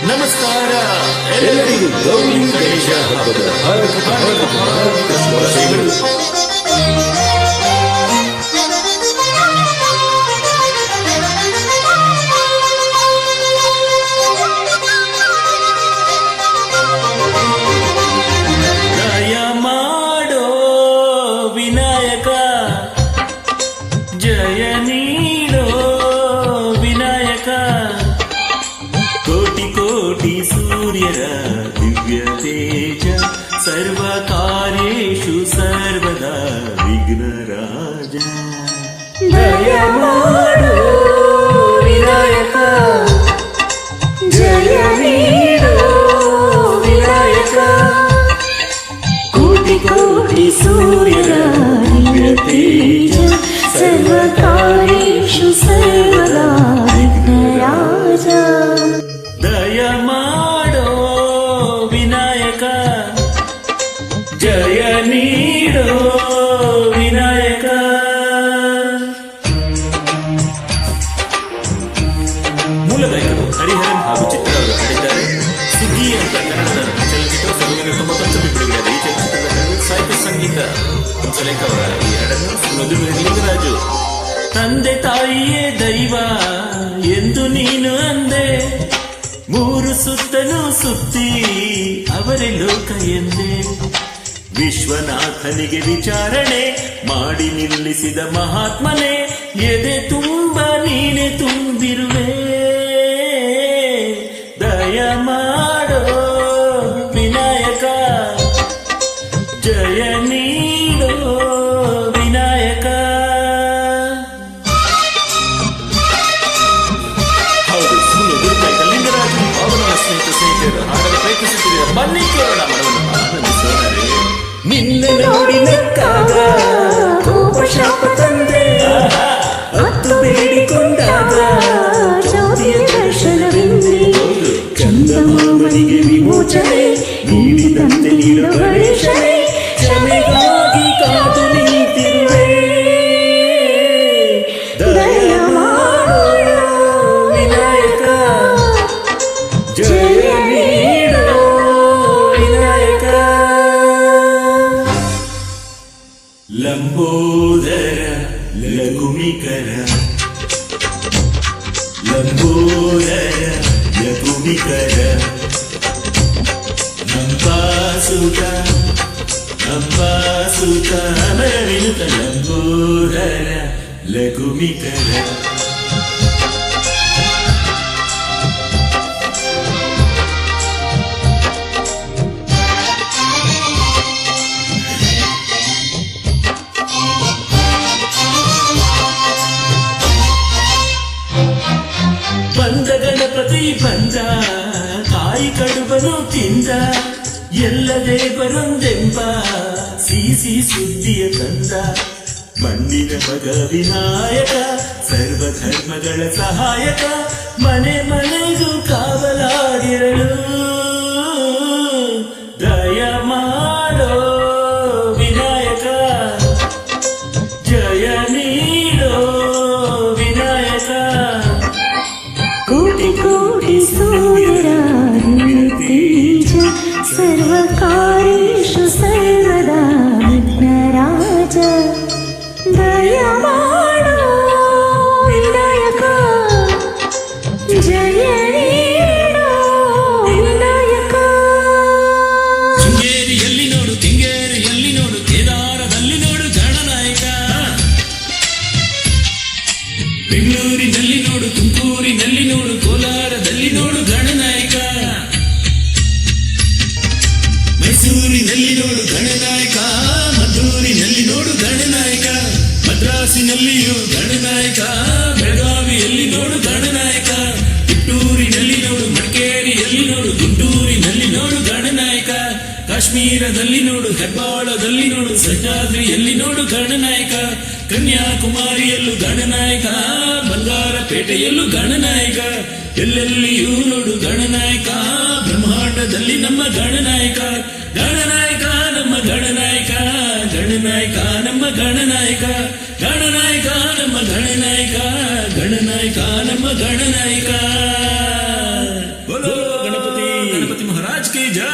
ನಮಸ್ಕಾರ ಎಲ್ಲರಿಗೂ ಗೌರಿ ಗಣೇಶ ಹಬ್ಬದ ಹಾರ್ದಿಕ ಶುಭಾಶಯಗಳು. ದಯ ಮಾಡೋ ವಿನಾಯಕ, ಜಯ ನೀಡೋ ವಿನಾಯಕ, ಕೋಟಿ ಕೋಟಿ ಸೂರ್ಯರ ದಿವ್ಯ ತೇಜ, ಸರ್ವ ಕಾರ್ಯೇಷು ಸರ್ವದಾ ವಿಘ್ನರಾಜ. ದಯ ಮಾಡು ವಿನಾಯಕ, ಜಯ ನೀಡು ವಿನಾಯಕ, ಕೋಟಿ ಕೋಟಿ ಸೂರ್ಯರ ದಿವ್ಯ ತೇಜ, ಸರ್ವ ಕಾರ್ಯೇಷು ಸರ್ವದಾ ವಿಘ್ನರಾಜ. ದಯ ಮಾಡೋ ವಿನಾಯಕ, ಜಯ ನೀಡೋ ವಿನಾಯಕ. ಮೂಲ ಗಾಯಕರು ಹರಿಹರನ್ ಹಾಗೂ ಚಿತ್ರ ಅವರು ಹಾಡಿದ್ದಾರೆ. ಸುಗ್ಗಿ ಅಂತ ಕನ್ನಡದ ಚಲನಚಿತ್ರ 1991 ಬಿಡುಗಡೆಯಾದ ಈ ಚಲನಚಿತ್ರದ ಸಾಹಿತ್ಯ ಸಂಗೀತ ಹಂಸಲೇಖ ಅವರ ಈ ಹಾಡನ್ನು ಮಧುಮೇಹ ಲಿಂಗರಾಜು. ತಂದೆ ತಾಯಿಯೇ ದೈವ ಎಂದು ನೀನು ಅಂದೆ, ಮೂರು ಸುತ್ತಲೂ ಸುತ್ತಿ ಅವರೇ ಲೋಕ ಎಂದೆ. ವಿಶ್ವನಾಥನಿಗೆ ವಿಚಾರಣೆ ಮಾಡಿ ನಿಲ್ಲಿಸಿದ ಮಹಾತ್ಮನೇ, ಎದೆ ತುಂಬ ನೀನೆ ತುಂಬಿರುವೆ. ದಯ ಮಾಡೋ ವಿನಾಯಕ, ಜಯ ನೀಡೋ ವಿನಾಯಕ. ಹೌದು, ಲಿಂಗರಾಜು ಅವರ ಸ್ನೇಹಿತರು ಹಾಡಲು ಪ್ರಯತ್ನಿಸುತ್ತಿದ್ದಾರೆ. ಬನ್ನಿ ಕೇಳೋಣ, ಮನವನ್ನು ಆನಂದಿಸೋಣರೇ. ನಿನ್ನ ನೋಡಿ ನಕ್ಕಾಗ ಕೋಪ ಶಾಪ ತಂದೆ, ಹತ್ತು ಬೇಡಿಕೊಂಡಾಗ ಜ್ಯೋತಿಯ ದರ್ಶನವಿಂದೆ, ಚಂದಮಾಮನಿಗೆ ವಿಮೋಚನೆ ನೀಡಿದಂತೆ ನೀಡು ಗಣೇಶನೇ, ಕ್ಷಮೆಗಾಗಿ ಕಾದು ನಿಂತಿರುವೆ. ದಯ ಮಾಡು ವಿನಾಯಕ, ಜಯ ನೀಡು ವಿನಾಯಕ. ಲಂಬೋದರ ಲಘುಮಿಕರ, ಲಂಬೋದರ ಲಘುಮಿಕರ, ನಂಬಾಸುತ ನಂಬಾಸುತ ಅಮರವಿನುತ, ಲಂಬೋದರ ಲಘುಮಿಕರ. ಬಂದ ಗಣಪತಿ ಬಂದ, ಕಾಯಿ ಕಡುಬನು ತಿಂದ, ಎಲ್ಲದೆ ಬರೊಂದೆಂಬ ಸಿಹಿ ಸುದ್ದಿಯ ತಂದ. ಮಣ್ಣಿನ ಮಗ ವಿನಾಯಕ, ಸರ್ವಧರ್ಮಗಳ ಸಹಾಯಕ, ಮನೆ ಮನೆಗೂ ಕಾವಲಾಗಿರಲು. ದಯ ಮಾಡೋ ವಿನಾಯಕ, ಜಯ ನೀಡೋ ವಿನಾಯಕ. ಕೋಟಿ ಕೋಟಿ ಸೂರ್ಯರ ದಿವ್ಯ ತೇಜ, ಸರ್ವ ಕಾರ್ಯೇಷು ಸರ್ವದಾ ವಿಘ್ನರಾಜ. ದಯ ಮಾಡು ವಿನಾಯಕ, ಜಯ ನೀಡು ವಿನಾಯಕ. ಶೃಂಗೇರಿಯಲ್ಲಿ ನೋಡು, ಕೆಂಗೇರಿಯಲ್ಲಿ ನೋಡು, ಕೇದಾರದಲ್ಲಿ ನೋಡು ಗಣನಾಯಕ. ಬೆಂಗಳೂರಿನಲ್ಲಿ ನೋಡು, ತುಮಕೂರಿನಲ್ಲಿ ನೋಡು, ಕೋಲಾರದಲ್ಲಿ ನೋಡು ಗಣನಾಯಕ. ಮೈಸೂರಿನಲ್ಲಿ ನೋಡು ಗಣನಾಯಕ, ಮದ್ದೂರಿನಲ್ಲಿ ನೋಡು ಗಣನಾಯಕ, ಮದ್ರಾಸಿನಲ್ಲಿಯೂ ಗಣನಾಯಕ, ಬೆಳಗಾವಿಯಲ್ಲಿ ನೋಡು ಗಣನಾಯಕ, ಕಿತ್ತೂರಿನಲ್ಲಿ ನೋಡು, ಮಡಿಕೇರಿಯಲ್ಲಿ ನೋಡು, ಗುಂಟೂರಿನಲ್ಲಿ ನೋಡು ಗಣನಾಯಕ, ಕಾಶ್ಮೀರದಲ್ಲಿ ನೋಡು, ಹೆಬ್ಬಾಳದಲ್ಲಿ ನೋಡು, ಸಹ್ಯಾದ್ರಿಯಲ್ಲಿ ನೋಡು ಗಣನಾಯಕ, ಕನ್ಯಾಕುಮಾರಿಯಲ್ಲೂ ಗಣನಾಯಕ, ಬಂಗಾರಪೇಟೆಯಲ್ಲೂ ಗಣನಾಯಕ, ಎಲ್ಲೆಲ್ಲಿಯೂ ನೋಡು ಗಣನಾಯಕ. ಬ್ರಹ್ಮಾಂಡದಲ್ಲಿ ನಮ್ಮ ಗಣನಾಯಕ, ಗಣನಾಯಕ ನಮ್ಮ ಗಣನಾಯಕ, ಗಣನಾಯಕ ನಮ್ಮ ಗಣನಾಯಕ, ಗಣನಾಯಕ ನಮ್ಮ ಗಣನಾಯಕ, ಗಣನಾಯಕ ನಮ್ಮ ಗಣನಾಯಕ. महाराज की जय।